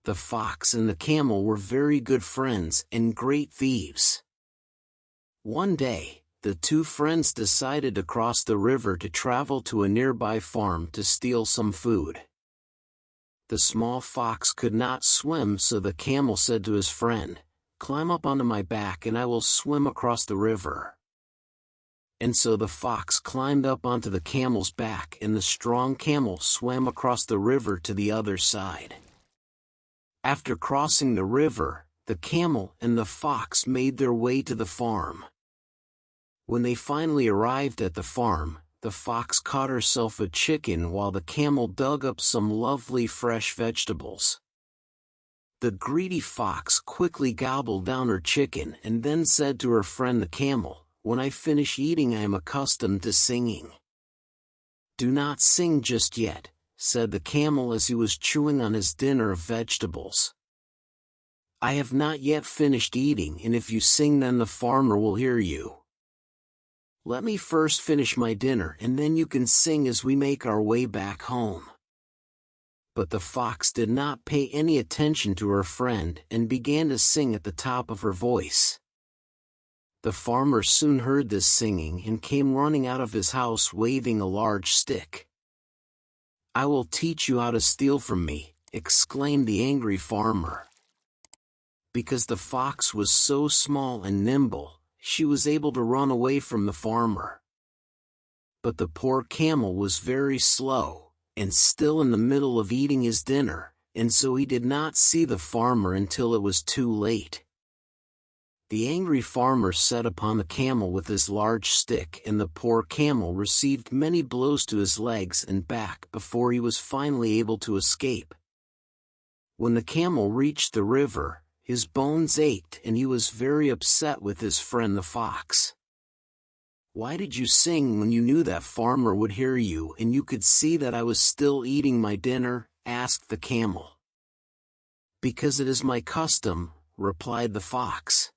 the fox and the camel were very good friends and great thieves. One day, the two friends decided to cross the river to travel to a nearby farm to steal some food. The small fox could not swim, so the camel said to his friend, "Climb up onto my back and I will swim across the river." And so the fox climbed up onto the camel's back and the strong camel swam across the river to the other side. After crossing the river, the camel and the fox made their way to the farm. When they finally arrived at the farm, the fox caught herself a chicken while the camel dug up some lovely fresh vegetables. The greedy fox quickly gobbled down her chicken and then said to her friend the camel, "When I finish eating I am accustomed to singing." "Do not sing just yet," said the camel as he was chewing on his dinner of vegetables. "I have not yet finished eating, and if you sing then the farmer will hear you. Let me first finish my dinner and then you can sing as we make our way back home." But the fox did not pay any attention to her friend and began to sing at the top of her voice. The farmer soon heard this singing and came running out of his house waving a large stick. "I will teach you how to steal from me," exclaimed the angry farmer. Because the fox was so small and nimble, she was able to run away from the farmer. But the poor camel was very slow, and still in the middle of eating his dinner, and so he did not see the farmer until it was too late. The angry farmer set upon the camel with his large stick, and the poor camel received many blows to his legs and back before he was finally able to escape. When the camel reached the river, his bones ached and he was very upset with his friend the fox. "Why did you sing when you knew that farmer would hear you and you could see that I was still eating my dinner?" asked the camel. "Because it is my custom," replied the fox.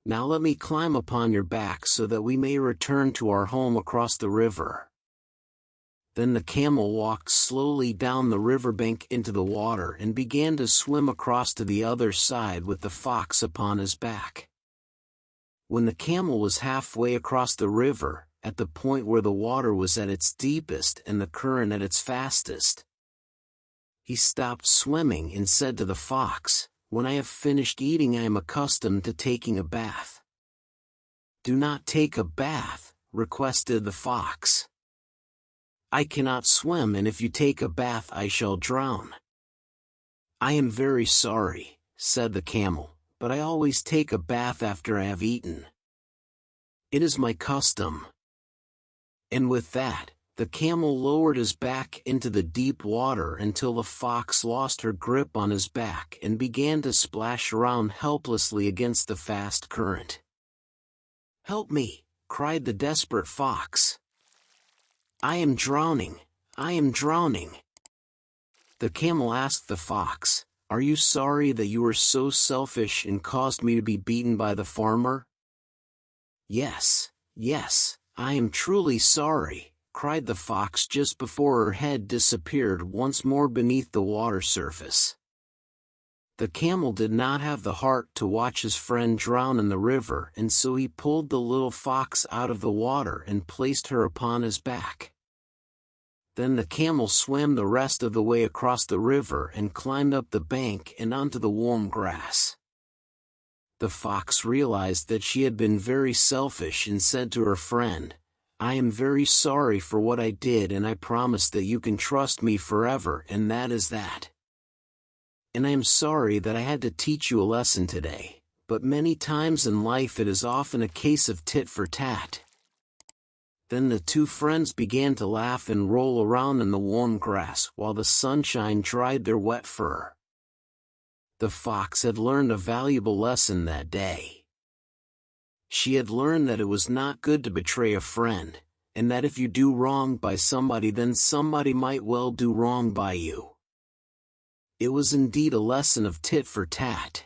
"Now let me climb upon your back so that we may return to our home across the river." Then the camel walked slowly down the riverbank into the water and began to swim across to the other side with the fox upon his back. When the camel was halfway across the river, at the point where the water was at its deepest and the current at its fastest, he stopped swimming and said to the fox, "When I have finished eating I am accustomed to taking a bath." "Do not take a bath," requested the fox. "I cannot swim, and if you take a bath I shall drown." "I am very sorry," said the camel, "but I always take a bath after I have eaten. It is my custom." And with that, the camel lowered his back into the deep water until the fox lost her grip on his back and began to splash around helplessly against the fast current. "Help me!" cried the desperate fox. "I am drowning! I am drowning!" The camel asked the fox, "Are you sorry that you were so selfish and caused me to be beaten by the farmer?" "Yes, yes, I am truly sorry," cried the fox just before her head disappeared once more beneath the water surface. The camel did not have the heart to watch his friend drown in the river, and so he pulled the little fox out of the water and placed her upon his back. Then the camel swam the rest of the way across the river and climbed up the bank and onto the warm grass. The fox realized that she had been very selfish and said to her friend, "I am very sorry for what I did, and I promise that you can trust me forever, and that is that. And I am sorry that I had to teach you a lesson today, but many times in life it is often a case of tit for tat." Then the two friends began to laugh and roll around in the warm grass while the sunshine dried their wet fur. The fox had learned a valuable lesson that day. She had learned that it was not good to betray a friend, and that if you do wrong by somebody then somebody might well do wrong by you. It was indeed a lesson of tit for tat.